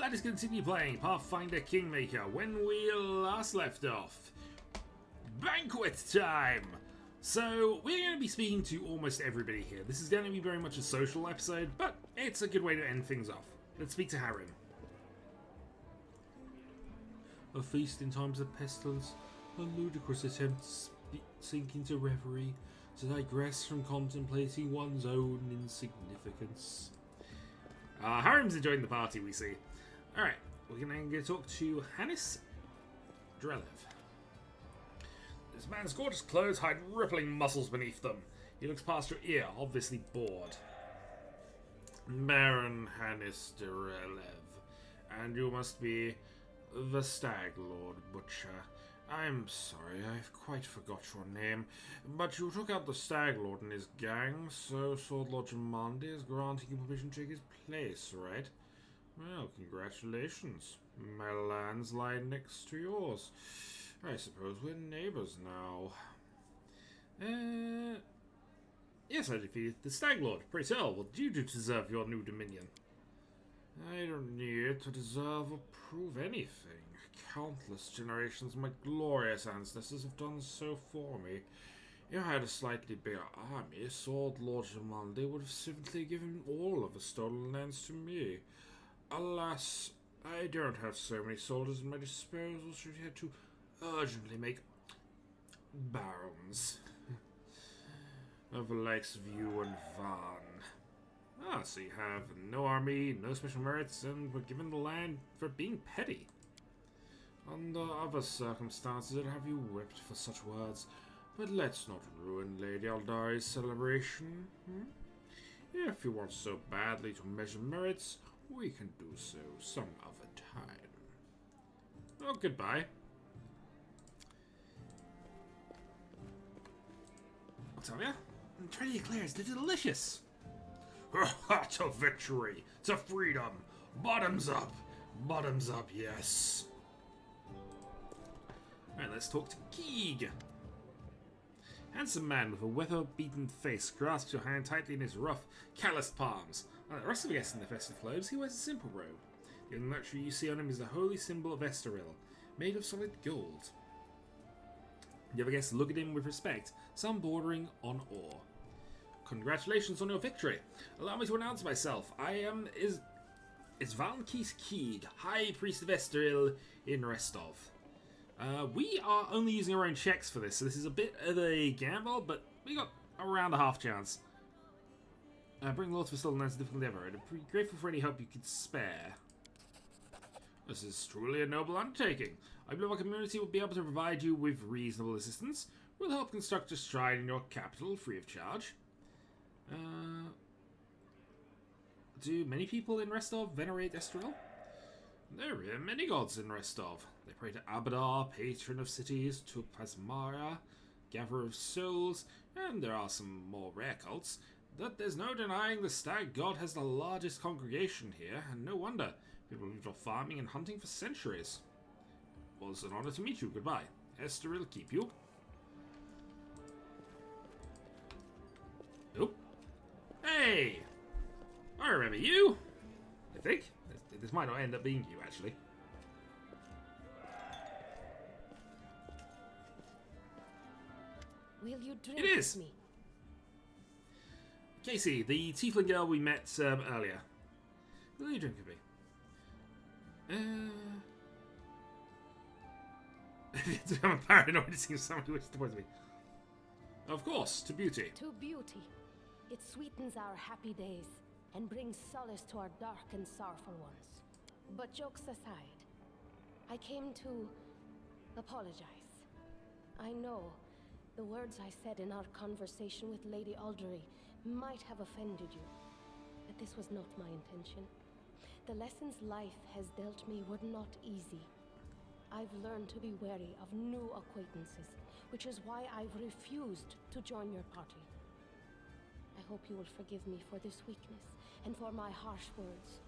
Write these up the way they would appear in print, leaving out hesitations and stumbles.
let us continue playing Pathfinder Kingmaker when we last left off. Banquet time! So, we're going to be speaking to almost everybody here. This is going to be very much a social episode, but it's a good way to end things off. Let's speak to Harren. A feast in times of pestilence, a ludicrous attempt to sink into reverie, to digress from contemplating one's own insignificance. Harren's enjoying the party, we see. Alright, we're going to talk to Hannes Drelev. This man's gorgeous clothes hide rippling muscles beneath them. He looks past your ear, obviously bored. Baron Hannes Drelev, and you must be the Stag Lord Butcher. I'm sorry, I've quite forgot your name, but you took out the Stag Lord and his gang, so Sword Lord Jamandi is granting you permission to take his place, right? Well, congratulations. My lands lie next to yours. I suppose we're neighbours now. Yes, I defeated the Stag Lord. Pray tell, what do you do to deserve your new dominion? I don't need to deserve or prove anything. Countless generations of my glorious ancestors have done so for me. If I had a slightly bigger army, Sword Lord Jamandi would have simply given all of the stolen lands to me. Alas, I don't have so many soldiers at my disposal should he had to urgently make barons of the likes of you and Van. Ah, so you have no army, no special merits, and were given the land for being petty. Under other circumstances, I'd have you whipped for such words, but let's not ruin Lady Aldari's celebration. If you want so badly to measure merits, we can do so some other time. Oh, goodbye. Tell ya, Trinity declares they're delicious. To victory, to freedom, bottoms up, yes. Alright, let's talk to Keeg. Handsome man with a weather-beaten face grasps your hand tightly in his rough, calloused palms. Like the rest of the guests in their festive clothes, he wears a simple robe. The only luxury you see on him is the holy symbol of Estoril, made of solid gold. The other guests look at him with respect, some bordering on awe. Congratulations on your victory. Allow me to announce myself. I am Isvalkis Keeg, High Priest of Estoril in Restov. We are only using our own checks for this, so this is a bit of a gamble, but we got around a half chance. Bring Lord for stolen lands is difficult ever. I'd be grateful for any help you could spare. This is truly a noble undertaking. I believe our community will be able to provide you with reasonable assistance. We'll help construct a shrine in your capital free of charge. Do many people in Restov venerate Estoril? There are many gods in Restov. They pray to Abadar, patron of cities, to Pasmara, gatherer of souls, and there are some more rare cults. But there's no denying the stag god has the largest congregation here, and no wonder. People have been farming and hunting for centuries. Well, it's an honor to meet you. Goodbye. Estoril keep you. Oh. Hey! I remember you! I think. This might not end up being you, actually. Will you drink it is! with me? Casey, the tiefling girl we met earlier. Will you drink with me? I'm paranoid. It seems somebody wishes to poison me. Of course, to beauty. To beauty. It sweetens our happy days and brings solace to our dark and sorrowful ones. But jokes aside, I came to apologize. I know the words I said in our conversation with Lady Aldari might have offended you, but this was not my intention. The lessons life has dealt me were not easy. I've learned to be wary of new acquaintances, which is why I've refused to join your party. I hope you will forgive me for this weakness and for my harsh words.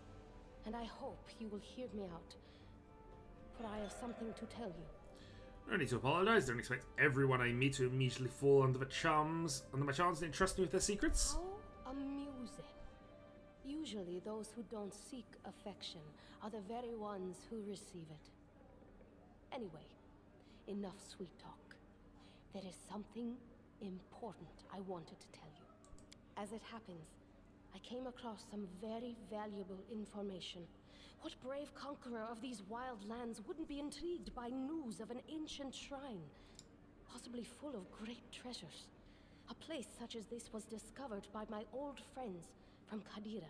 And I hope you will hear me out, for I have something to tell you. No need to apologize. Don't expect everyone I meet to immediately fall under my charms and entrust me with their secrets. How amusing. You usually those who don't seek affection are the very ones who receive it. Anyway, enough sweet talk. There is something important I wanted to tell you. As it happens, I came across some very valuable information. What brave conqueror of these wild lands wouldn't be intrigued by news of an ancient shrine, possibly full of great treasures? A place such as this was discovered by my old friends from Kadira,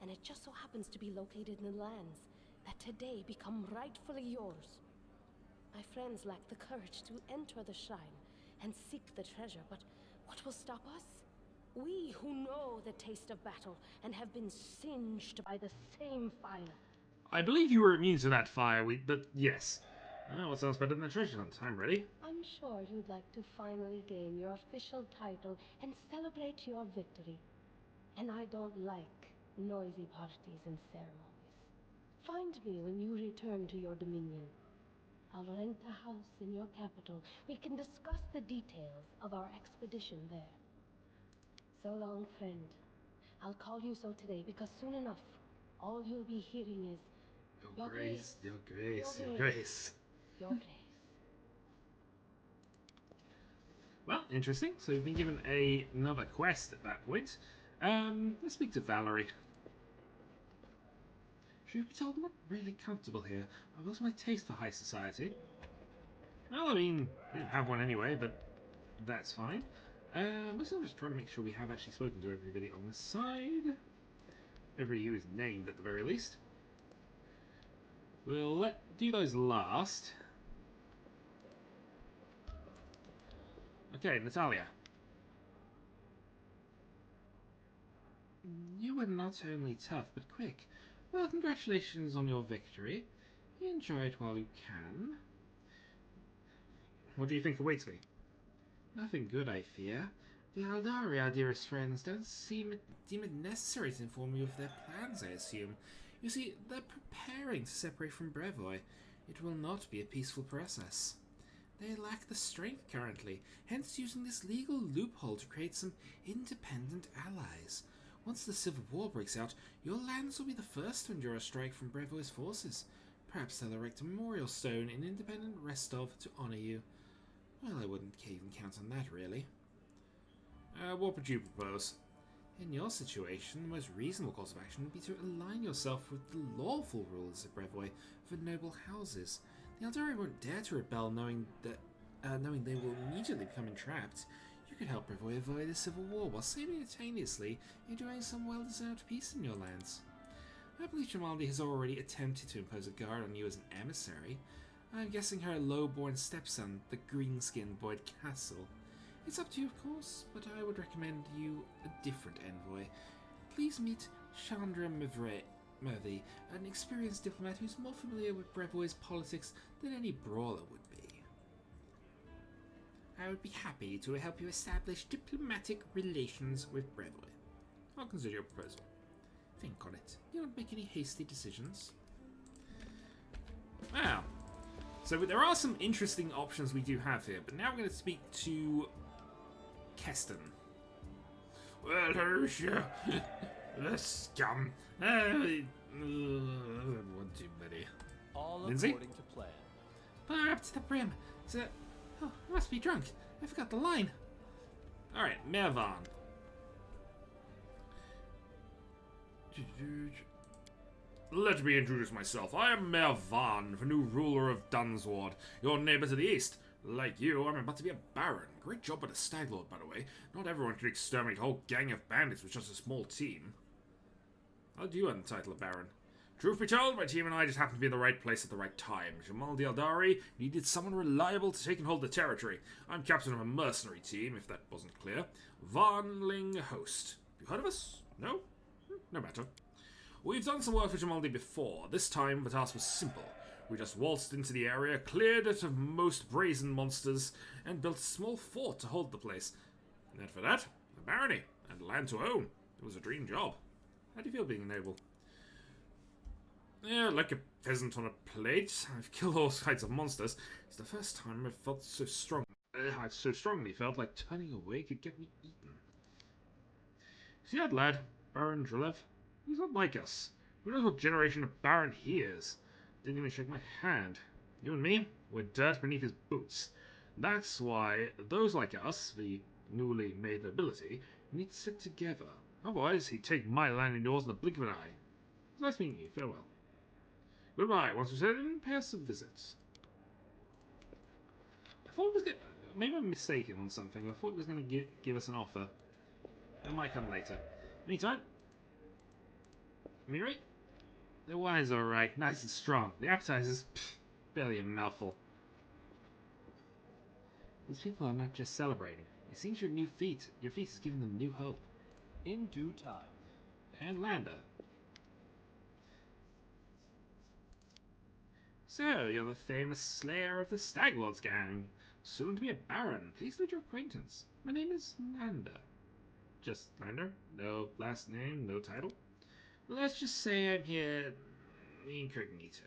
and it just so happens to be located in the lands that today become rightfully yours. My friends lack the courage to enter the shrine and seek the treasure, but what will stop us? We who know the taste of battle and have been singed by the same fire. I believe you were immune to that fire, but yes. What sounds better than a treasure hunt? I'm ready. I'm sure you'd like to finally gain your official title and celebrate your victory. And I don't like noisy parties and ceremonies. Find me when you return to your dominion. I'll rent a house in your capital. We can discuss the details of our expedition there. So long, friend. I'll call you so today because soon enough, all you'll be hearing is Your grace, your grace, your your grace. Your grace. Well, interesting. So we've been given another quest at that point. Let's speak to Valerie. Truth be told, I'm not really comfortable here. I've lost my taste for high society. Well, I mean, we didn't have one anyway, but that's fine. We're still just trying to make sure we have actually spoken to everybody on this side. Everybody who is named at the very least. We'll do those last. Okay, Natalia. You were not only tough, but quick. Well, congratulations on your victory. Enjoy it while you can. What do you think awaits me? Nothing good, I fear. The Aldari, our dearest friends, don't deem it necessary to inform you of their plans, I assume. You see, they're preparing to separate from Brevoy. It will not be a peaceful process. They lack the strength currently, hence using this legal loophole to create some independent allies. Once the civil war breaks out, your lands will be the first to endure a strike from Brevoy's forces. Perhaps they'll erect a memorial stone in independent Restov to honour you. Well, I wouldn't even count on that, really. What would you propose? In your situation, the most reasonable course of action would be to align yourself with the lawful rulers of Brevoy for noble houses. The Aldari won't dare to rebel knowing they will immediately become entrapped. You could help Brevoy avoid a civil war while simultaneously enjoying some well-deserved peace in your lands. I believe Jamaldi has already attempted to impose a guard on you as an emissary. I'm guessing her low-born stepson, the green-skinned Boyd Castle. It's up to you, of course, but I would recommend you a different envoy. Please meet Chandra Murthy, an experienced diplomat who's more familiar with Brevoy's politics than any brawler would be. I would be happy to help you establish diplomatic relations with Brevoy. I'll consider your proposal. Think on it. You don't make any hasty decisions. Wow. So there are some interesting options we do have here, but now we're going to speak to Keston. Well, Hershia, the scum. One too many. All Lindsay? according to plan. Fire up to the brim. Oh, I must be drunk. I forgot the line. Alright, Mervan. Let me introduce myself. I am Mervan, the new ruler of Dunsward, your neighbor to the east. Like you, I'm about to be a baron. Great job by the Stag Lord, by the way. Not everyone can exterminate a whole gang of bandits with just a small team. How do you earn the title of baron? Truth be told, my team and I just happened to be in the right place at the right time. Jamal the Aldari needed someone reliable to take and hold the territory. I'm captain of a mercenary team, if that wasn't clear. Varnling Host. You heard of us? No? No matter. We've done some work for Jamaldi before. This time, the task was simple. We just waltzed into the area, cleared it of most brazen monsters, and built a small fort to hold the place. And for that, a barony, and land to own. It was a dream job. How do you feel being noble? Yeah, like a peasant on a plate. I've killed all kinds of monsters. It's the first time I've felt so strong. I've so strongly felt like turning away could get me eaten. See that lad, Baron Drelev? He's not like us. Who knows what generation of Baron he is? Didn't even shake my hand. You and me, we're dirt beneath his boots. That's why those like us, the newly made nobility, need to stick together. Otherwise, he'd take my land and yours in the blink of an eye. It's nice meeting you. Farewell. Goodbye. Once we set in, pay us a visit. I thought it was going to... Maybe I'm mistaken on something. I thought it was going to give us an offer. It might come later. Meantime, am I right? The wine's alright. Nice and strong. The appetizers, barely a mouthful. These people are not just celebrating. It seems your feat is giving them new hope. In due time. And Landa. So, you're the famous slayer of the Staglords gang. Soon to be a baron. Please lead your acquaintance. My name is Landa. Just Landa? No last name, no title? Let's just say I'm here incognito.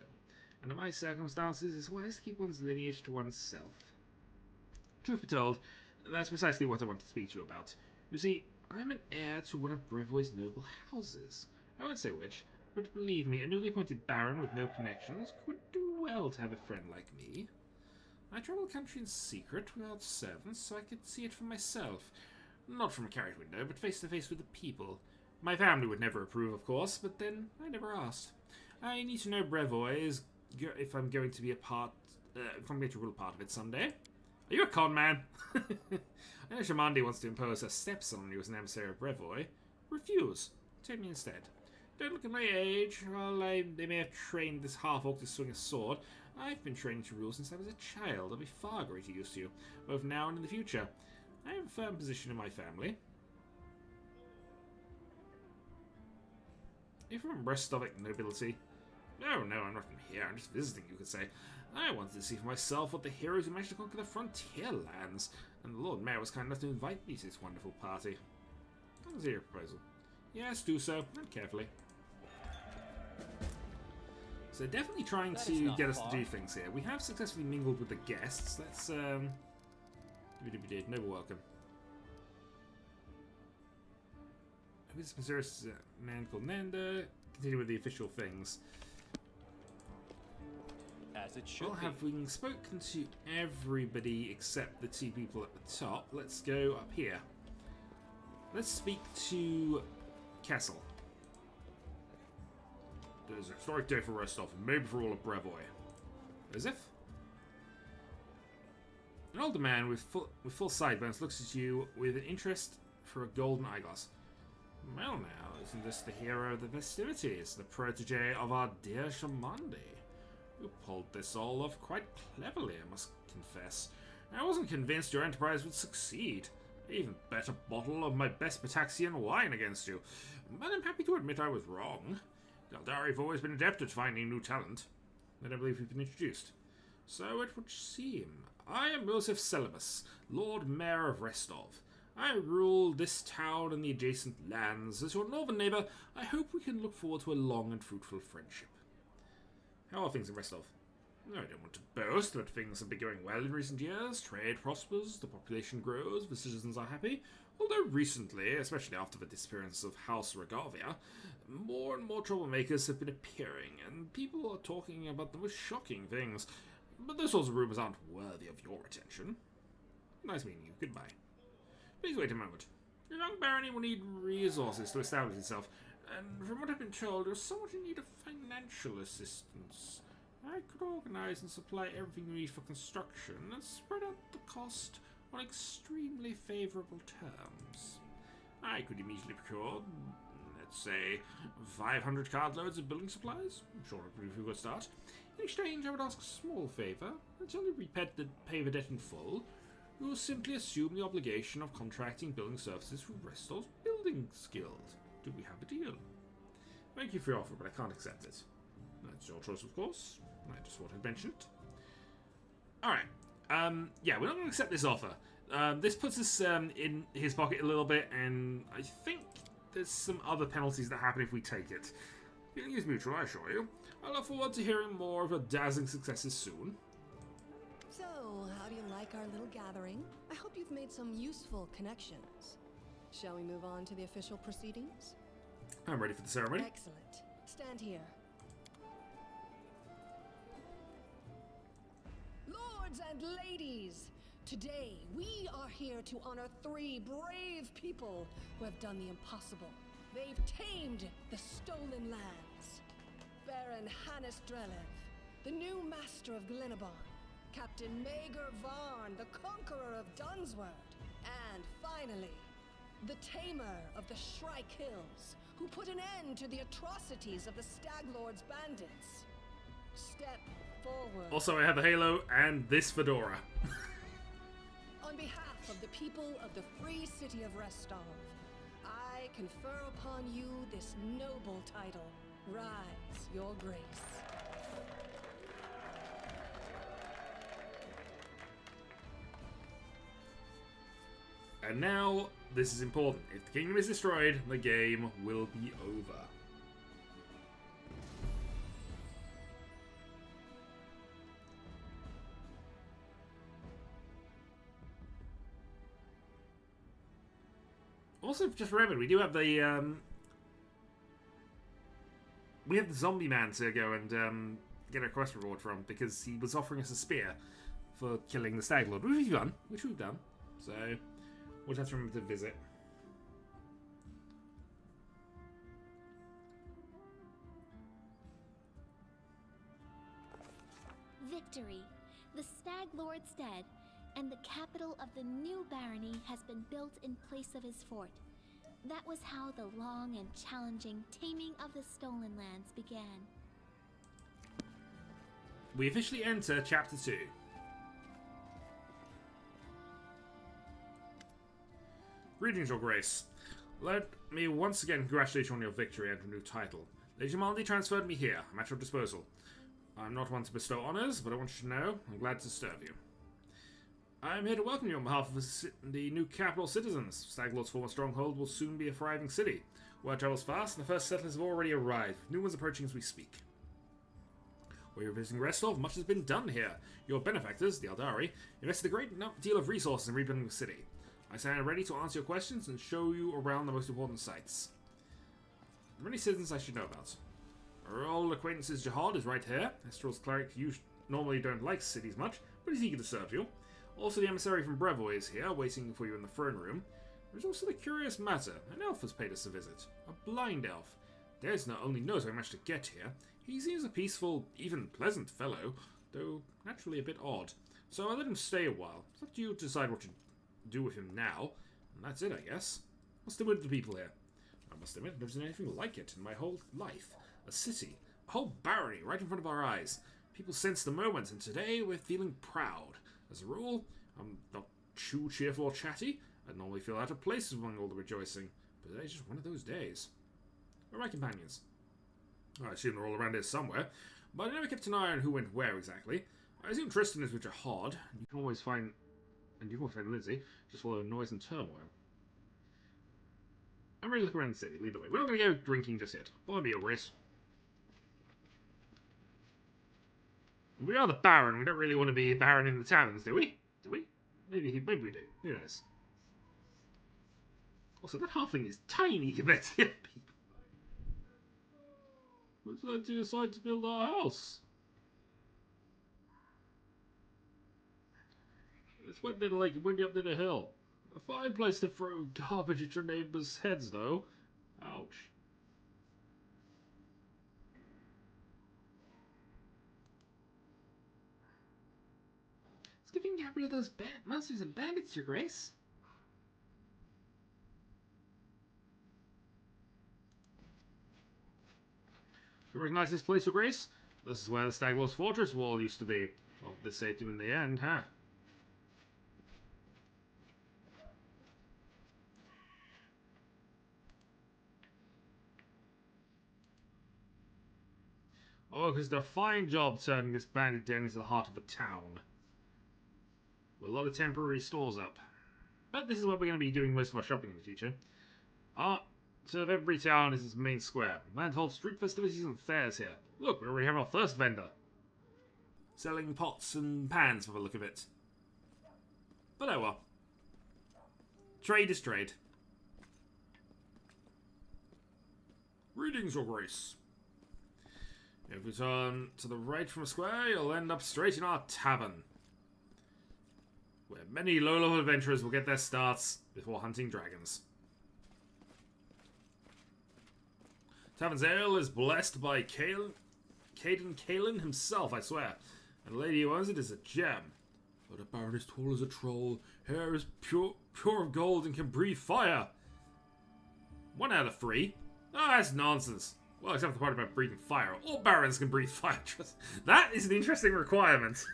Under my circumstances, it's wise to keep one's lineage to oneself. Truth be told, that's precisely what I want to speak to you about. You see, I'm an heir to one of Brevoy's noble houses. I won't say which, but believe me, a newly appointed baron with no connections could do well to have a friend like me. I travel the country in secret without servants, so I could see it for myself. Not from a carriage window, but face to face with the people. My family would never approve, of course, but then I never asked. I need to know Brevoy if I'm going to be if I'm going to rule a part of it someday. Are you a con man? I know Shamandi wants to impose her stepson on you as an emissary of Brevoy. Refuse. Take me instead. Don't look at my age. While they may have trained this half-orc to swing a sword, I've been trained to rule since I was a child. I'll be far greater use to you, both now and in the future. I have a firm position in my family. You're from Restovic nobility. No, I'm not from here. I'm just visiting, you could say. I wanted to see for myself what the heroes who managed to conquer the frontier lands, and the Lord Mayor was kind enough to invite me to this wonderful party. How is your proposal? Yes, do so, and carefully. So definitely trying to get us to do things here. We have successfully mingled with the guests. Let's, noble welcome. Who's this mysterious man called Nanda? Continue with the official things. As it should Well, having spoken to everybody except the two people at the top, let's go up here. Let's speak to Kessel. There's a historic day for Rostov, and maybe for all of Brevoy. As if? An older man with full sideburns looks at you with an interest for a golden eyeglass. Well now, isn't this the hero of the festivities, the protege of our dear Shamandi? You pulled this all off quite cleverly, I must confess. I wasn't convinced your enterprise would succeed. I even bet a bottle of my best Pataxian wine against you, but I'm happy to admit I was wrong. Daldari have always been adept at finding new talent. I don't believe we've been introduced. So it would seem. I am Joseph Celibus, Lord Mayor of Restov. I rule this town and the adjacent lands. As your northern neighbour, I hope we can look forward to a long and fruitful friendship. How are things in Restov? I don't want to boast, but things have been going well in recent years. Trade prospers, the population grows, the citizens are happy. Although recently, especially after the disappearance of House Regavia, more and more troublemakers have been appearing, and people are talking about the most shocking things. But those sorts of rumours aren't worthy of your attention. Nice meeting you. Goodbye. Please wait a moment. Your young barony will need resources to establish itself, and from what I've been told, you're somewhat in need of financial assistance. I could organise and supply everything you need for construction and spread out the cost on extremely favourable terms. I could immediately procure, let's say, 500 cartloads of building supplies. I'm sure it would be a good start. In exchange, I would ask a small favour. Until you pay the debt in full, you will simply assume the obligation of contracting building services for Restov's Buildings Guild. Do we have a deal? Thank you for your offer, but I can't accept it. That's your choice, of course. I just thought I'd mention it. Alright. Yeah, we're not going to accept this offer. This puts us in his pocket a little bit, and I think there's some other penalties that happen if we take it. Feeling is mutual, I assure you. I look forward to hearing more of your dazzling successes soon. So, how do you like our little gathering? I hope you've made some useful connections. Shall we move on to the official proceedings? I'm ready for the ceremony. Excellent. Stand here. Lords and ladies, today we are here to honor 3 brave people who have done the impossible. They've tamed the stolen lands. Baron Hannes Drelev, the new master of Glenabon, Captain Maegor Varn, the conqueror of Dunsword, and finally, the tamer of the Shrike Hills, who put an end to the atrocities of the Stag Lord's bandits. Step forward. Also, I have the halo and this fedora. On behalf of the people of the free city of Restov, I confer upon you this noble title. Rise, your grace. And now, this is important. If the kingdom is destroyed, the game will be over. Also, just remembered, we do have the zombie man to go and get a quest reward from, because he was offering us a spear for killing the Stag Lord, which we've done. So we'll have to remember to visit. Victory. The Stag Lord's dead, and the capital of the new barony has been built in place of his fort. That was how the long and challenging taming of the stolen lands began. We officially enter Chapter 2. Greetings, Your Grace. Let me once again congratulate you on your victory and your new title. Lady Maldi transferred me here. I'm at your disposal. I'm not one to bestow honours, but I want you to know I'm glad to serve you. I am here to welcome you on behalf of the new capital citizens. Staglord's former stronghold will soon be a thriving city. Word travels fast, and the first settlers have already arrived, with new ones approaching as we speak. While you're visiting Restov, much has been done here. Your benefactors, the Aldari, invested a great deal of resources in rebuilding the city. I stand ready to answer your questions and show you around the most important sites. There are many citizens I should know about. Our old acquaintances Jihad is right here. Estrel's cleric normally don't like cities much, but he's eager to serve you. Also, the emissary from Brevoy is here, waiting for you in the throne room. There's also the curious matter. An elf has paid us a visit. A blind elf. Des not only knows how I managed to get here, he seems a peaceful, even pleasant fellow, though naturally a bit odd. So I let him stay a while. It's up to you to decide what to do with him now. And that's it, I guess. What's the mood of the people here? I must admit, I've never seen anything like it in my whole life. A city. A whole barony right in front of our eyes. People sense the moment, and today we're feeling proud. As a rule, I'm not too cheerful or chatty. I normally feel out of place among all the rejoicing. But today's just one of those days. Where are my companions? I assume they're all around here somewhere, but I never kept an eye on who went where exactly. I assume Tristan is with Jihad, and you can always find Lizzie. Just follow noise and turmoil. I'm ready to look around the city. Lead the way. We're not going to go drinking just yet. Follow me, Grace. We are the Baron. We don't really want to be Baron in the towns, do we? Do we? Maybe we do. Who knows? Also, that halfling is tiny compared to the other people. What's that to decide to build our house? It's went to the lake and went up to the hill. A fine place to throw garbage at your neighbours' heads, though. Ouch. It's giving get rid of those monsters and bandits, Your Grace. You recognize this place, Your Grace? This is where the Stag Lord's fortress wall used to be. Well, they saved him in the end, huh? Oh, because they're a fine job turning this bandit den into the heart of a town. With a lot of temporary stores up. But this is where we're going to be doing most of our shopping in the future. So of every town is its main square. Land holds street festivities and fairs here. Look, we already have our first vendor. Selling pots and pans for the look of it. But oh well. Trade is trade. Greetings, Your Grace. If we turn to the right from a square, you'll end up straight in our tavern, where many low-level adventurers will get their starts before hunting dragons. Tavern's ale is blessed by Caden Kalen himself, I swear, and the lady who owns it is a gem. But a baron is tall as a troll, hair is pure of gold, and can breathe fire. 1 out of 3? Oh, that's nonsense. Well, except the part about breathing fire. All barons can breathe fire. That is an interesting requirement.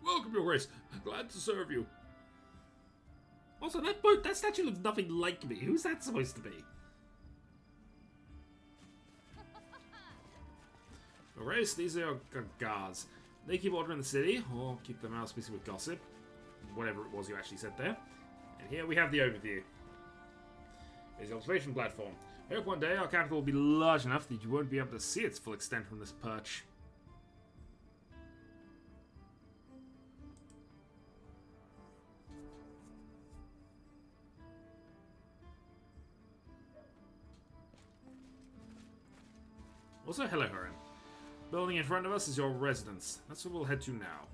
Welcome, Your Grace. Glad to serve you. Also, that statue looks nothing like me. Who's that supposed to be? Your Grace, these are your guards. They keep order in the city, or keep their mouths busy with gossip. Whatever it was you actually said there. And here we have the overview. Here's the observation platform. I hope one day our capital will be large enough that you won't be able to see its full extent from this perch. Also, hello, Huron. Building in front of us is your residence. That's where we'll head to now.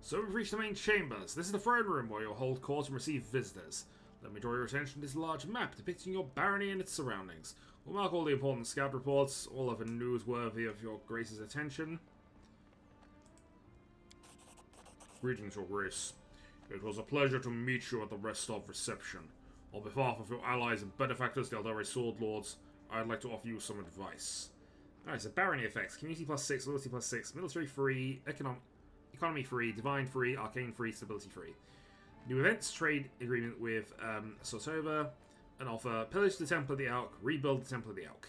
So we've reached the main chambers. This is the throne room where you'll hold court and receive visitors. Let me draw your attention to this large map depicting your barony and its surroundings. We'll mark all the important scout reports, all of the news worthy of your Grace's attention. Greetings, Your Grace. It was a pleasure to meet you at the Restov reception. On behalf of your allies and benefactors, the Eldari Sword Lords, I'd like to offer you some advice. Alright, so barony effects. Community +6, loyalty +6, military free, economy free, divine free, arcane free, stability free. New events, trade agreement with Sotova, and offer pillage the Temple of the Elk, rebuild the Temple of the Elk.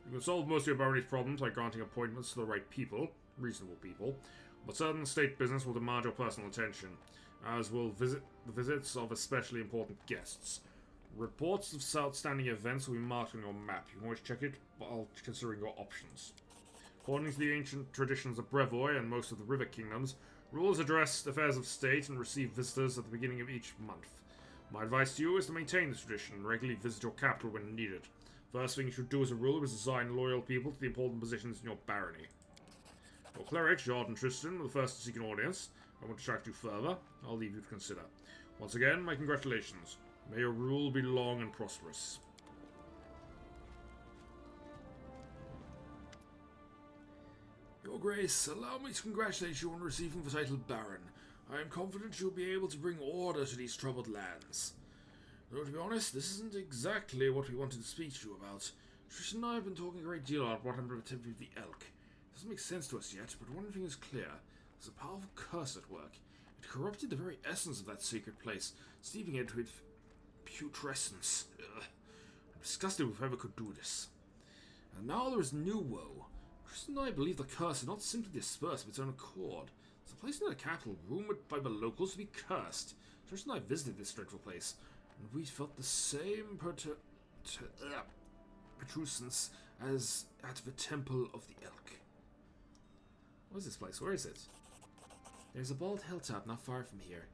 You can solve most of your barony's problems by granting appointments to the right people, reasonable people, but certain state business will demand your personal attention, as will the visits of especially important guests. Reports of outstanding events will be marked on your map. You can always check it while considering your options. According to the ancient traditions of Brevoy and most of the River Kingdoms, rulers address affairs of state and receive visitors at the beginning of each month. My advice to you is to maintain this tradition and regularly visit your capital when needed. First thing you should do as a ruler is assign loyal people to the important positions in your barony. Your cleric, Jordan Tristan, were the first to seek an audience. I want to track you further. I'll leave you to consider. Once again, my congratulations. May your rule be long and prosperous. Your Grace, allow me to congratulate you on receiving the title Baron. I am confident you'll be able to bring order to these troubled lands. Though, to be honest, this isn't exactly what we wanted to speak to you about. Tristan and I have been talking a great deal about what happened to the Temple of the Elk. It doesn't make sense to us yet, but one thing is clear. There's a powerful curse at work. It corrupted the very essence of that sacred place, steeping it with putrescence. Ugh. I'm disgusted with whoever could do this. And now there is new woe. Tristan and I believe the curse had not simply dispersed of its own accord. It's a place in the capital rumored by the locals to be cursed. Tristan and I visited this dreadful place, and we felt the same protrusions as at the Temple of the Elk. What is this place? Where is it? There's a bald hilltop not far from here,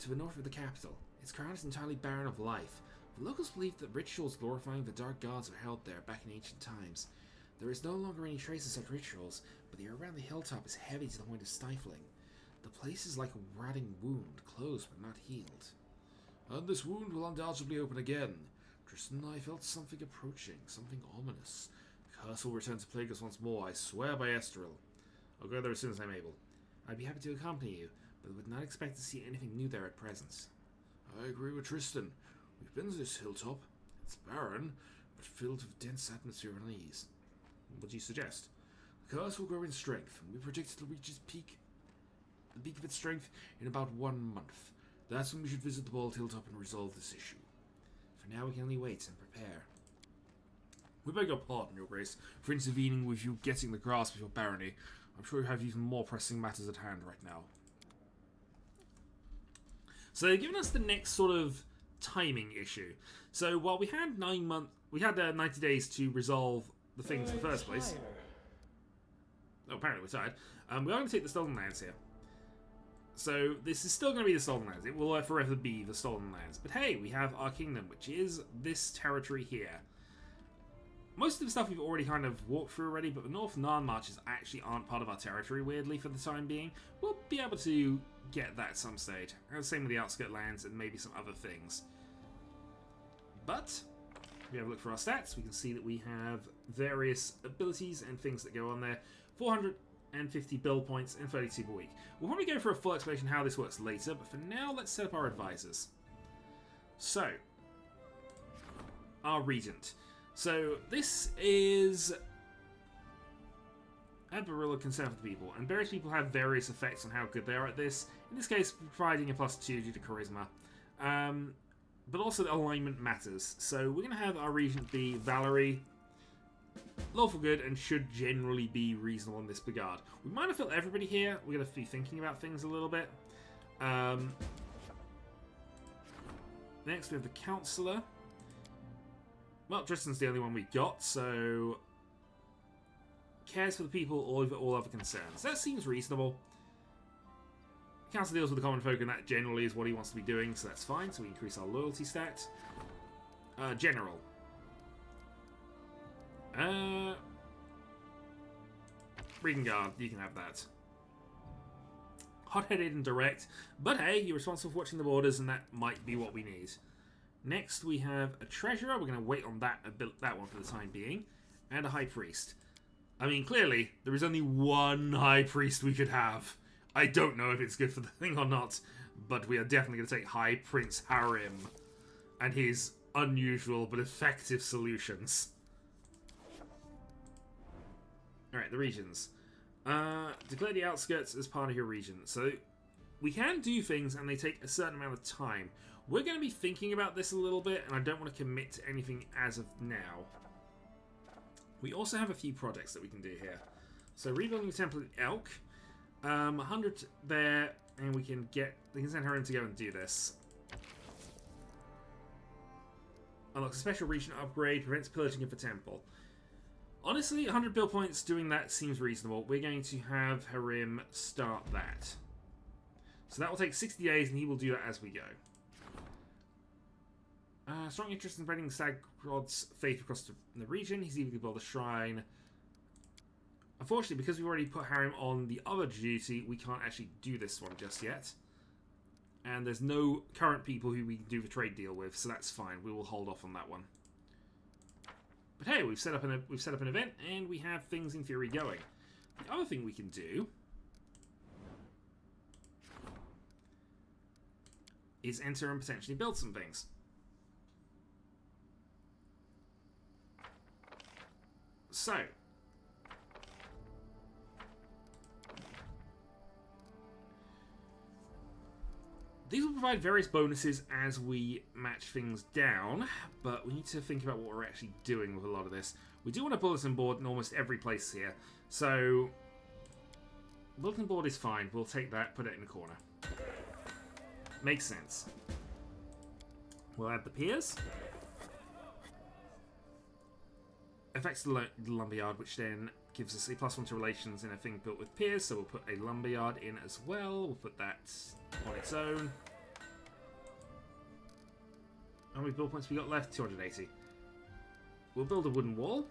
to the north of the capital. Its crown is entirely barren of life. The locals believe that rituals glorifying the dark gods were held there back in ancient times. There is no longer any trace of such rituals, but the air around the hilltop is heavy to the point of stifling. The place is like a rotting wound, closed but not healed. And this wound will undoubtedly open again. Tristan and I felt something approaching, something ominous. The curse will return to plague us once more, I swear by Esteril. I'll go there as soon as I'm able. I'd be happy to accompany you, but would not expect to see anything new there at present. I agree with Tristan. We've been to this hilltop. It's barren, but filled with dense atmosphere and unease. What do you suggest? The curse will grow in strength, and we predict it'll reach its peak, the peak of its strength, in about 1 month. That's when we should visit the Bald Hilltop and resolve this issue. For now, we can only wait and prepare. We beg your pardon, Your Grace, for intervening with you getting the grasp of your barony. I'm sure you have even more pressing matters at hand right now. So they've given us the next sort of timing issue. So while we had 9 months, we had 90 days to resolve the things in the first place. Oh, apparently we're tired. We are going to take the Stolen Lands here. So this is still going to be the Stolen Lands. It will forever be the Stolen Lands. But hey, we have our kingdom, which is this territory here. Most of the stuff we've already kind of walked through already, but the North Narn Marches actually aren't part of our territory, weirdly, for the time being. We'll be able to get that at some stage. And the same with the Outskirt Lands and maybe some other things. But, if we have a look for our stats, we can see that we have various abilities and things that go on there. 450 build points and 32 per week. We'll probably go for a full explanation how this works later, but for now, let's set up our advisors. So, our regent. So, this is a Barilla concern for the people, and various people have various effects on how good they are at this. In this case, providing a +2 due to charisma. But also the alignment matters. So, we're going to have our regent be Valerie. Lawful good and should generally be reasonable in this regard. We might have filled everybody here. We're going to be thinking about things a little bit. Next, we have the Councillor. Well, Tristan's the only one we got, so cares for the people over all other concerns. That seems reasonable. Council deals with the common folk, and that generally is what he wants to be doing, so that's fine. So we increase our loyalty stat. General. Reading Guard, you can have that. Hot-headed and direct, but hey, you're responsible for watching the borders, and that might be what we need. Next, we have a treasurer. We're going to wait on that one for the time being. And a high priest. I mean, clearly, there is only one high priest we could have. I don't know if it's good for the thing or not, but we are definitely going to take High Prince Harim and his unusual but effective solutions. Alright, the regions. Declare the outskirts as part of your region. So, we can do things and they take a certain amount of time. We're going to be thinking about this a little bit, and I don't want to commit to anything as of now. We also have a few projects that we can do here. So, rebuilding the Temple at Elk. 100 there, and we can send her in to go and do this. Unlocks a special region upgrade, prevents pillaging of the temple. Honestly, 100 build points doing that seems reasonable. We're going to have Harim start that. So that will take 60 days, and he will do that as we go. Strong interest in spreading Stagrod's faith across the region. He's even going to build a shrine. Unfortunately, because we've already put Harim on the other duty, we can't actually do this one just yet. And there's no current people who we can do the trade deal with, so that's fine. We will hold off on that one. But hey, we've set up an event, and we have things in theory going. The other thing we can do is enter and potentially build some things. So, these will provide various bonuses as we match things down, but we need to think about what we're actually doing with a lot of this. We do want a bulletin board in almost every place here, so bulletin board is fine. We'll take that, put it in the corner. Makes sense. We'll add the piers. Affects the lumberyard, which then gives us a +1 to relations in a thing built with piers, so we'll put a lumberyard in as well. We'll put that on its own. How many build points we got left? 280. We'll build a wooden wall,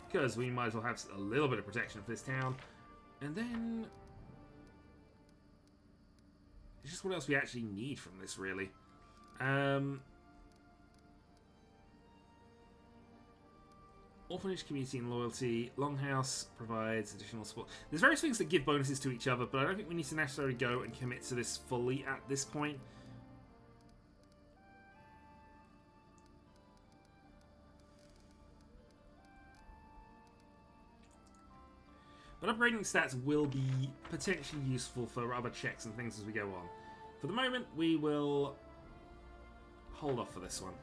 because we might as well have a little bit of protection for this town. And then it's just what else we actually need from this, really. Orphanage, community, and loyalty. Longhouse provides additional support. There's various things that give bonuses to each other, but I don't think we need to necessarily go and commit to this fully at this point. But upgrading stats will be potentially useful for other checks and things as we go on. For the moment, we will hold off for this one.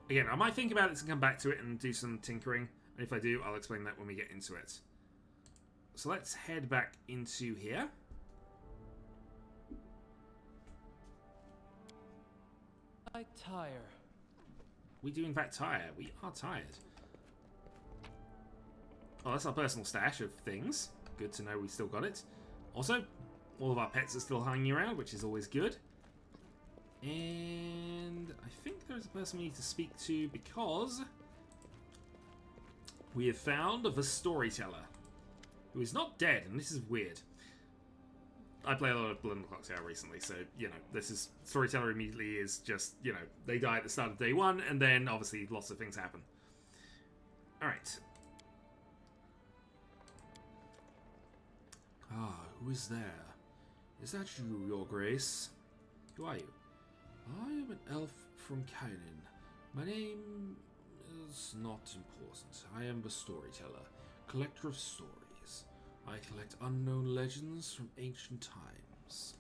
Again, I might think about it and come back to it and do some tinkering. And if I do, I'll explain that when we get into it. So let's head back into here. I tire. We do in fact tire. We are tired. Oh, that's our personal stash of things. Good to know we still got it. Also, all of our pets are still hanging around, which is always good. And I think there's a person we need to speak to because we have found the storyteller, who is not dead, and this is weird. I play a lot of Blood and Clock Tower recently, so, you know, this is... Storyteller immediately is just, you know, they die at the start of day one, and then, obviously, lots of things happen. Alright. Ah, who is there? Is that you, Your Grace? Who are you? I am an elf from Kainin. My name is not important. I am the storyteller, collector of stories. I collect unknown legends from ancient times.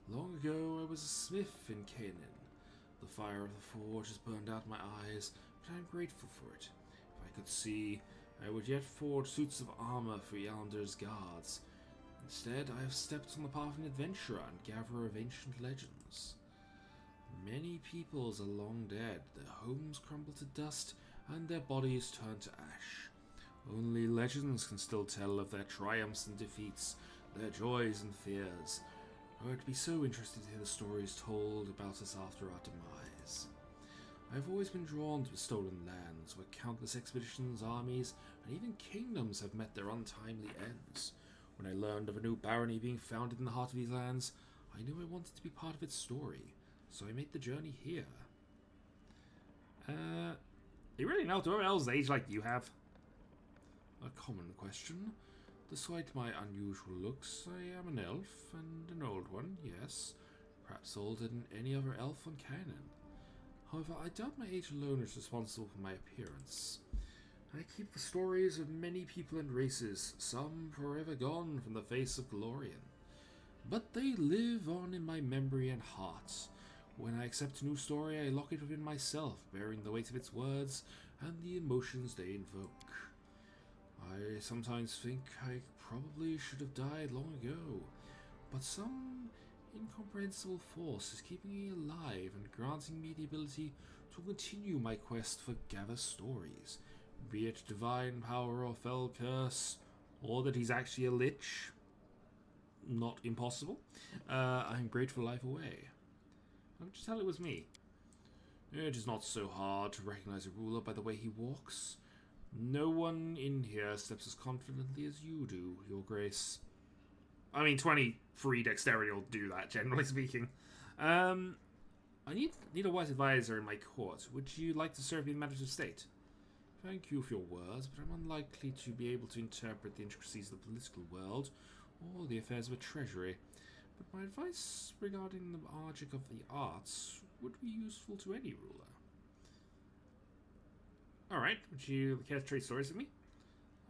Long ago, I was a smith in Kainin. The fire of the forge has burned out my eyes, but I am grateful for it. If I could see, I would yet forge suits of armor for Yalnder's guards. Instead, I have stepped on the path of an adventurer and gatherer of ancient legends. Many peoples are long dead, their homes crumble to dust, and their bodies turn to ash. Only legends can still tell of their triumphs and defeats, their joys and fears. I would be so interested to hear the stories told about us after our demise. I have always been drawn to the stolen lands, where countless expeditions, armies, and even kingdoms have met their untimely ends. When I learned of a new barony being founded in the heart of these lands, I knew I wanted to be part of its story. So I made the journey here. You really know to elves age like you have? A common question. Despite my unusual looks, I am an elf, and an old one, yes. Perhaps older than any other elf on Kainin. However, I doubt my age alone is responsible for my appearance. I keep the stories of many people and races, some forever gone from the face of Glorian. But they live on in my memory and heart. When I accept a new story, I lock it within myself, bearing the weight of its words and the emotions they invoke. I sometimes think I probably should have died long ago, but some incomprehensible force is keeping me alive and granting me the ability to continue my quest for gather stories, be it divine power or fell curse, or that he's actually a lich. Not impossible. I'm grateful life away. I would just tell it was me. It is not so hard to recognize a ruler by the way he walks. No one in here steps as confidently as you do, Your Grace. I mean, 23 dexterity will do that, generally speaking. I need a wise advisor in my court. Would you like to serve me in matters of state? Thank you for your words, but I'm unlikely to be able to interpret the intricacies of the political world or the affairs of a treasury. But my advice regarding the logic of the arts would be useful to any ruler. Alright, would you care to trade stories with me?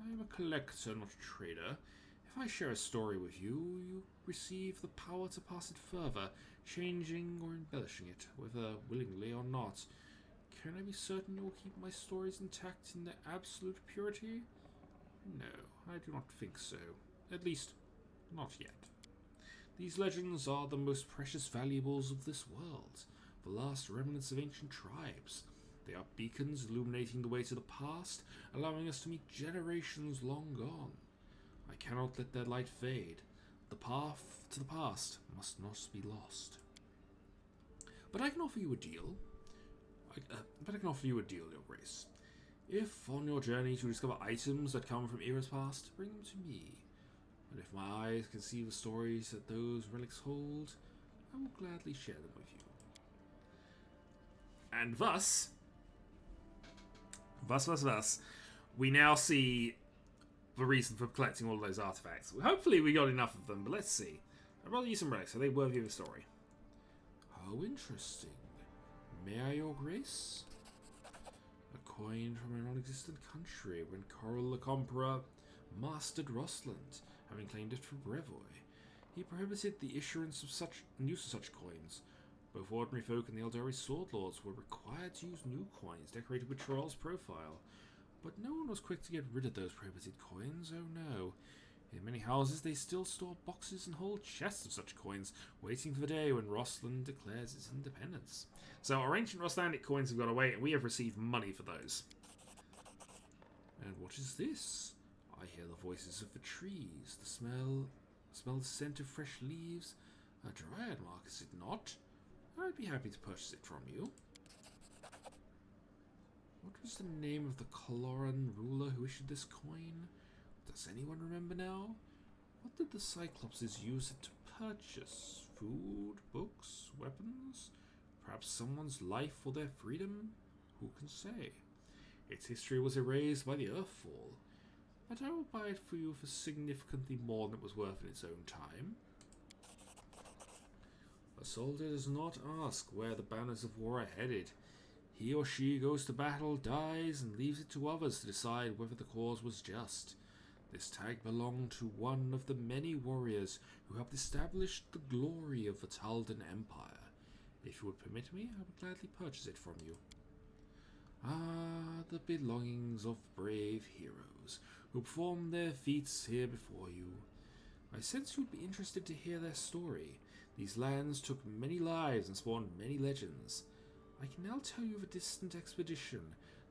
I am a collector, not a trader. If I share a story with you, you receive the power to pass it further, changing or embellishing it, whether willingly or not. Can I be certain you will keep my stories intact in their absolute purity? No, I do not think so. At least, not yet. These legends are the most precious valuables of this world, the last remnants of ancient tribes. They are beacons illuminating the way to the past, allowing us to meet generations long gone. I cannot let their light fade. The path to the past must not be lost. But I can offer you a deal. Your Grace. If, on your journey to discover items that come from eras past, bring them to me. And if my eyes can see the stories that those relics hold, I will gladly share them with you. And thus, we now see the reason for collecting all of those artifacts. Hopefully we got enough of them, but let's see. I'd rather use some relics. Are they worthy of a story? How interesting. May I, Your Grace? A coin from a non-existent country when Coral the Conqueror mastered Rosland having claimed it for brevoy. He prohibited the issuance of use of such coins. Both ordinary folk and the Eldari sword lords were required to use new coins decorated with Troll's profile, but no one was quick to get rid of those prohibited coins, oh no. In many houses they still store boxes and whole chests of such coins, waiting for the day when Rosslyn declares its independence. So our ancient Rostlandic coins have got away, and we have received money for those. And what is this? I hear the voices of the trees, the smell the scent of fresh leaves. A dryad mark, is it not? I'd be happy to purchase it from you. What was the name of the Coloran ruler who issued this coin? Does anyone remember now? What did the Cyclopses use it to purchase? Food, books, weapons? Perhaps someone's life or their freedom? Who can say? Its history was erased by the Earthfall, but I will buy it for you for significantly more than it was worth in its own time. A soldier does not ask where the banners of war are headed. He or she goes to battle, dies, and leaves it to others to decide whether the cause was just. This tag belonged to one of the many warriors who helped establish the glory of the Taldan Empire. If you would permit me, I would gladly purchase it from you. Ah, the belongings of brave heroes who performed their feats here before you. I sense you would be interested to hear their story. These lands took many lives and spawned many legends. I can now tell you of a distant expedition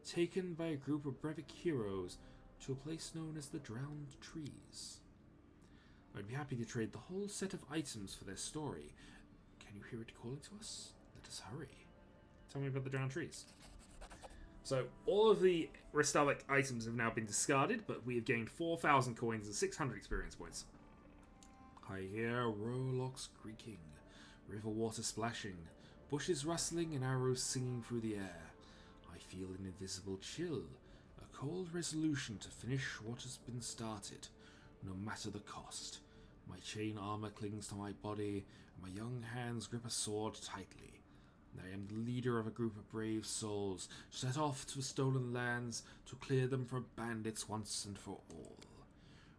taken by a group of brevic heroes to a place known as the Drowned Trees. I'd be happy to trade the whole set of items for their story. Can you hear it calling to us? Let us hurry. Tell me about the Drowned Trees. So, all of the Restalic items have now been discarded, but we have gained 4,000 coins and 600 experience points. I hear rowlocks creaking, river water splashing, bushes rustling and arrows singing through the air. I feel an invisible chill, a cold resolution to finish what has been started, no matter the cost. My chain armor clings to my body, and my young hands grip a sword tightly. I am the leader of a group of brave souls, set off to the stolen lands to clear them from bandits once and for all.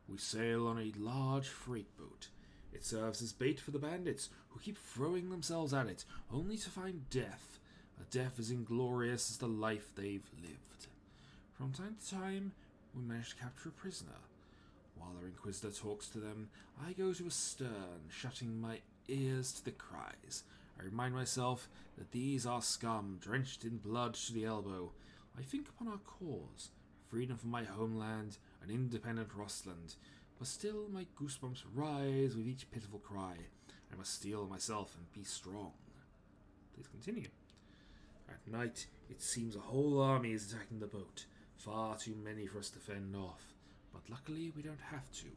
We sail on a large freight boat. It serves as bait for the bandits, who keep throwing themselves at it, only to find death, a death as inglorious as the life they've lived. From time to time, we manage to capture a prisoner. While our Inquisitor talks to them, I go to a stern, shutting my ears to the cries. I remind myself that these are scum, drenched in blood to the elbow. I think upon our cause, freedom from my homeland, an independent Rostland, but still my goosebumps rise with each pitiful cry. I must steel myself and be strong. Please continue. At night, it seems a whole army is attacking the boat. Far too many for us to fend off, but luckily we don't have to.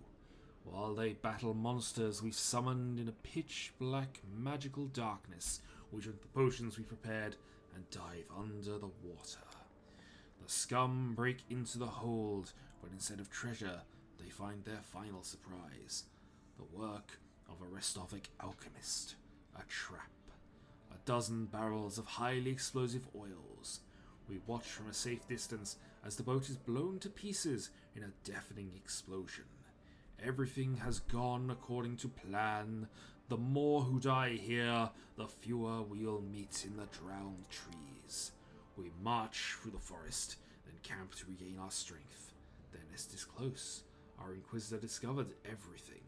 While they battle monsters we've summoned in a pitch-black magical darkness, we drink the potions we prepared and dive under the water. The scum break into the hold, when instead of treasure, they find their final surprise. The work of a Restovic alchemist. A trap. A dozen barrels of highly explosive oils. We watch from a safe distance as the boat is blown to pieces in a deafening explosion. Everything has gone according to plan. The more who die here, the fewer we'll meet in the Drowned Trees. We march through the forest, then camp to regain our strength. Their nest is close. Our Inquisitor discovered everything,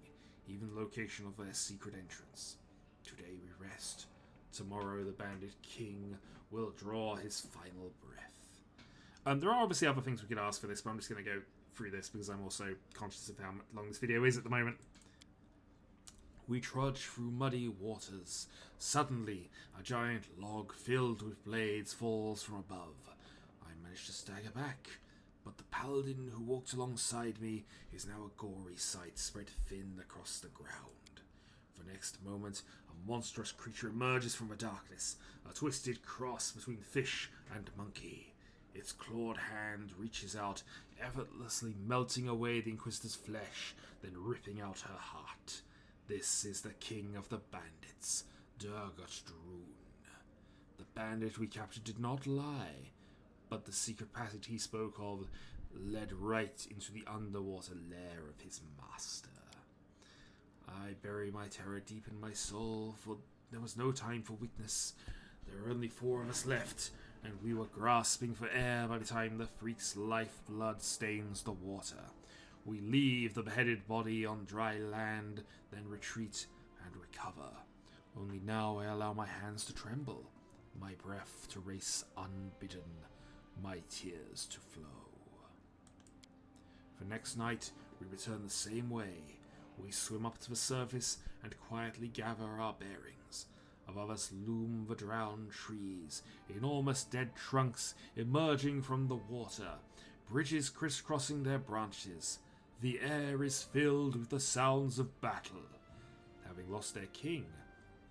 even the location of their secret entrance. Today we rest. Tomorrow the Bandit King will draw his final breath. There are obviously other things we could ask for this, but I'm just going to go through this because I'm also conscious of how long this video is at the moment. We trudge through muddy waters. Suddenly, a giant log filled with blades falls from above. I manage to stagger back, but the paladin who walked alongside me is now a gory sight spread thin across the ground. The next moment, a monstrous creature emerges from the darkness, a twisted cross between fish and monkey. Its clawed hand reaches out, effortlessly melting away the Inquisitor's flesh, then ripping out her heart. This is the king of the bandits, Durgastrun. The bandit we captured did not lie, but the secret passage he spoke of led right into the underwater lair of his master. I bury my terror deep in my soul, for there was no time for weakness. There were only 4 of us left, and we were grasping for air by the time the freak's lifeblood stains the water. We leave the beheaded body on dry land, then retreat and recover. Only now I allow my hands to tremble, my breath to race unbidden, my tears to flow. For next night, we return the same way. We swim up to the surface and quietly gather our bearings. Above us loom the drowned trees, enormous dead trunks emerging from the water, bridges crisscrossing their branches. The air is filled with the sounds of battle. Having lost their king,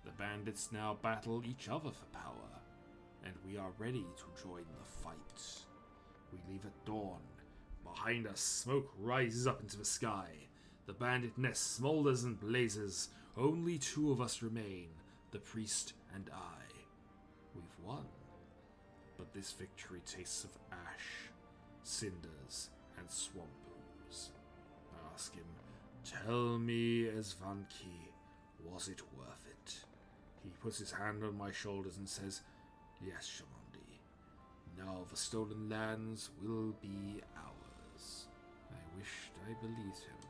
the bandits now battle each other for power, and we are ready to join the fight. We leave at dawn. Behind us, smoke rises up into the sky. The bandit nest smolders and blazes. Only 2 of us remain, the priest and I. We've won, but this victory tastes of ash, cinders, and swamp ooze. I ask him, tell me, Esvanki, was it worth it? He puts his hand on my shoulders and says, yes, Shamandi. Now the stolen lands will be ours. I wished I believed him.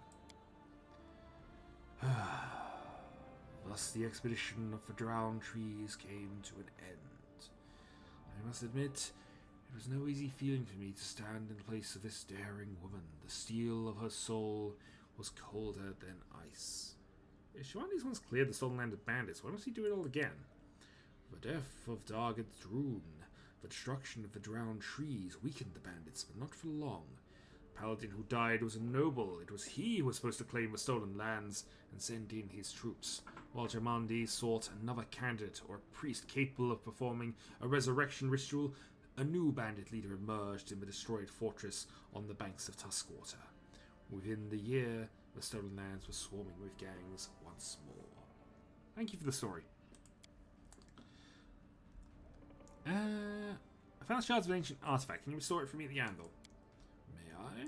Thus the expedition of the drowned trees came to an end. I must admit, it was no easy feeling for me to stand in place of this daring woman. The steel of her soul was colder than ice. If Shamandi's once cleared the stolen land of bandits, why must he do it all again? The death of Dargad Droon, the destruction of the drowned trees weakened the bandits, but not for long. The paladin who died was a noble. It was he who was supposed to claim the stolen lands and send in his troops, while Jamandi sought another candidate or a priest capable of performing a resurrection ritual. A new bandit leader emerged in the destroyed fortress on the banks of Tuskwater. Within the year, the stolen lands were swarming with gangs once more. Thank you for the story. I found shards of an ancient artifact. Can you restore it for me at the anvil? May I?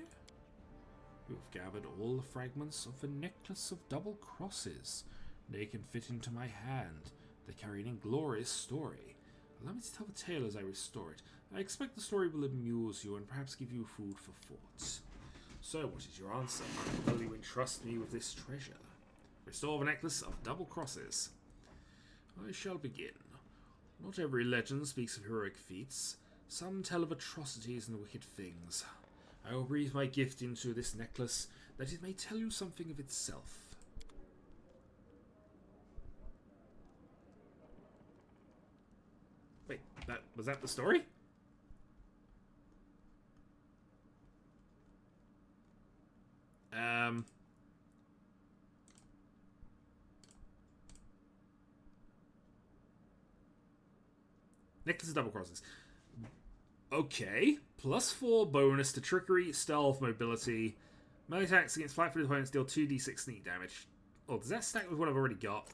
You have gathered all the fragments of the necklace of double crosses. They can fit into my hand. They carry an inglorious story. Allow me to tell the tale as I restore it. I expect the story will amuse you and perhaps give you food for thought. So, what is your answer? Will you entrust me with this treasure? Restore the necklace of double crosses. I shall begin. Not every legend speaks of heroic feats. Some tell of atrocities and wicked things. I will breathe my gift into this necklace, that it may tell you something of itself. Wait, was that the story? Necklace of double crosses. Okay. +4 bonus to trickery, stealth, mobility. Melee attacks against flat-footed opponents deal 2d6 sneak damage. Oh, does that stack with what I've already got?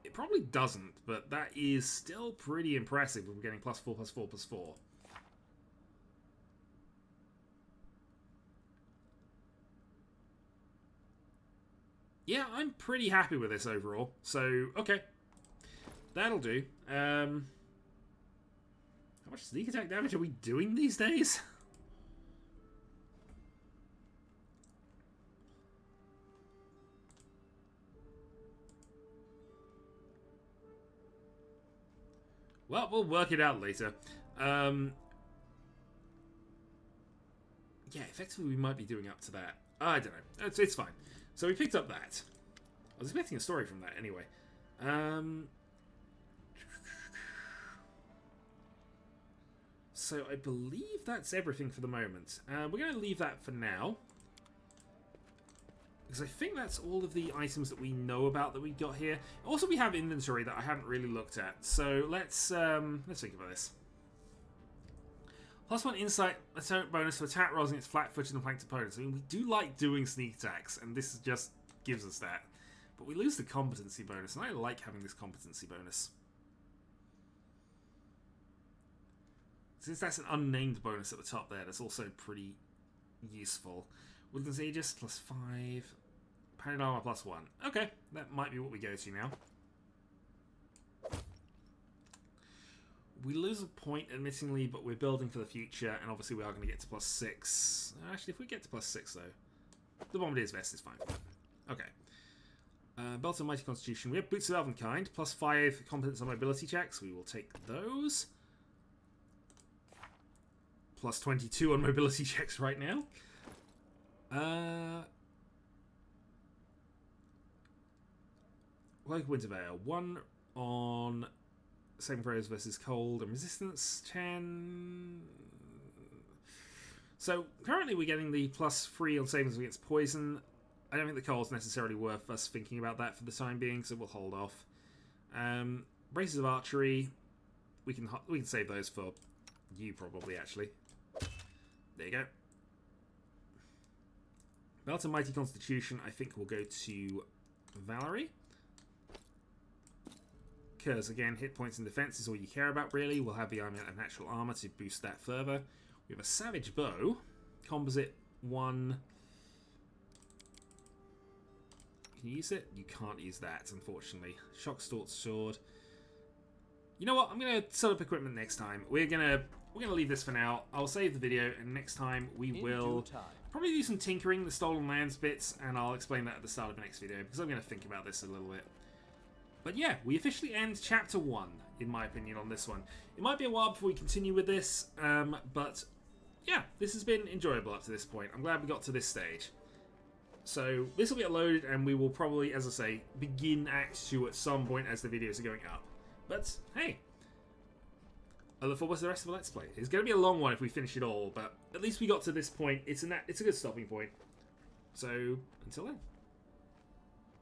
It probably doesn't, but that is still pretty impressive if we're getting +4, +4, +4. Yeah, I'm pretty happy with this overall. So, okay. That'll do. How much sneak attack damage are we doing these days? Well, we'll work it out later. Yeah, effectively we might be doing up to that. I don't know. It's fine. So we picked up that. I was expecting a story from that anyway. So I believe that's everything for the moment. We're going to leave that for now. Because I think that's all of the items that we know about that we got here. Also, we have inventory that I haven't really looked at. So let's think about this. +1 insight bonus for attack rolls against flat-footed and flanked opponents. I mean, we do like doing sneak attacks, and this just gives us that. But we lose the competency bonus, and I like having this competency bonus. Since that's an unnamed bonus at the top there, that's also pretty useful. Wilderness Aegis +5. 100 armor plus 1. Okay, that might be what we go to now. We lose a point, admittingly, but we're building for the future, and obviously we are going to get to plus 6. Actually, if we get to plus 6, though, the Bombardier's Vest is fine. Okay. Belt of Mighty Constitution. We have Boots of Elvenkind, plus 5 competence on mobility checks. We will take those. Plus 22 on mobility checks right now. Cloak of Winterveil. 1 on saving throws versus cold and resistance. 10. So currently we're getting the plus 3 on savings against poison. I don't think the cold's necessarily worth us thinking about that for the time being, so we'll hold off. Braces of Archery. We can save those for you probably, actually. There you go. Belt of Mighty Constitution, I think, will go to Valerie. Because, again, hit points and defense is all you care about, really. We'll have the armor and natural armor to boost that further. We have a Savage Bow. Composite 1. Can you use it? You can't use that, unfortunately. Shockstalk Sword. You know what? I'm going to set up equipment next time. We're gonna leave this for now. I'll save the video, and next time we will probably do some tinkering, the Stolen Lands bits, and I'll explain that at the start of the next video, because I'm going to think about this a little bit. But yeah, we officially end Chapter 1, in my opinion, on this one. It might be a while before we continue with this, but yeah, this has been enjoyable up to this point. I'm glad we got to this stage. So this will get loaded, and we will probably, as I say, begin Act 2 at some point as the videos are going up. But hey, I look forward to the rest of the Let's Play. It's going to be a long one if we finish it all, but at least we got to this point. It's a good stopping point. So until then.